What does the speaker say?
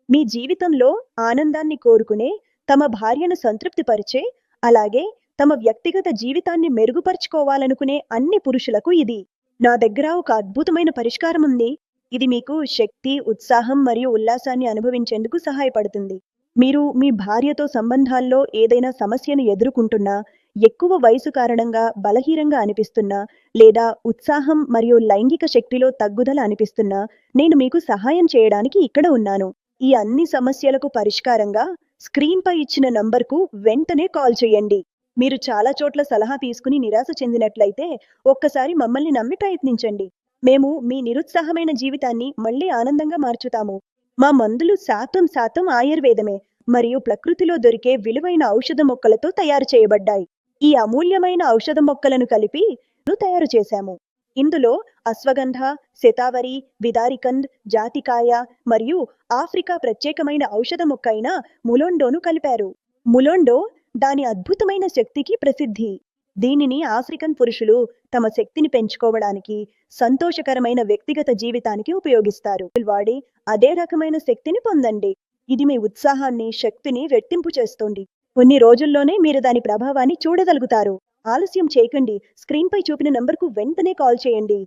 మీ జీవితంలో ఆనందాన్ని కోరుకునే, తమ భార్యను సంతృప్తిపరిచే, అలాగే తమ వ్యక్తిగత జీవితాన్ని మెరుగుపరుచుకోవాలనుకునే అన్ని పురుషులకు ఇది. నా దగ్గర ఒక అద్భుతమైన పరిష్కారం ఉంది. ఇది మీకు శక్తి, ఉత్సాహం మరియు ఉల్లాసాన్ని అనుభవించేందుకు సహాయపడుతుంది. మీరు మీ భార్యతో సంబంధాల్లో ఏదైనా సమస్యను ఎదుర్కొంటున్నా, ఎక్కువ వయసు కారణంగా బలహీనంగా అనిపిస్తున్నా, లేదా ఉత్సాహం మరియు లైంగిక శక్తిలో తగ్గుదల అనిపిస్తున్నా, నేను మీకు సహాయం చేయడానికి ఇక్కడ ఉన్నాను. ఈ అన్ని సమస్యలకు పరిష్కారంగా స్క్రీన్‌పై ఇచ్చిన నంబర్‌కు వెంటనే కాల్ చేయండి. మీరు చాలా చోట్ల సలహా తీసుకుని నిరాశ చెందినట్లయితే, ఒక్కసారి మమ్మల్ని నమ్మి ప్రయత్నించండి. మేము మీ నిరుత్సాహమైన జీవితాన్ని మళ్ళీ ఆనందంగా మార్చుతాము. మా మందులు శాతం ఆయుర్వేదమే మరియు ప్రకృతిలో దొరికే విలువైన ఔషధ మొక్కలతో తయారు చేయబడ్డాయి. ఈ అమూల్యమైన ఔషధ మొక్కలను కలిపి తయారు చేశాము. ఇందులో అశ్వగంధ, శతావరి, విదారికంద్, జాతికాయ మరియు ఆఫ్రికా ప్రత్యేకమైన ఔషధ మొక్క అయిన ములోండోను కలిపారు. ములోండో దాని అద్భుతమైన శక్తికి ప్రసిద్ధి. దీనిని ఆఫ్రికన్ పురుషులు తమ శక్తిని పెంచుకోవడానికి, సంతోషకరమైన వ్యక్తిగత జీవితానికి ఉపయోగిస్తారు. వాడి అదే రకమైన శక్తిని పొందండి. ఇది మీ ఉత్సాహాన్ని, శక్తిని రెట్టింపు చేస్తుంది. కొన్ని రోజుల్లోనే మీరు దాని ప్రభావాన్ని చూడగలుగుతారు. ఆలస్యం చేయకండి. స్క్రీన్‌పై చూపిన నంబర్‌కు వెంటనే కాల్ చేయండి.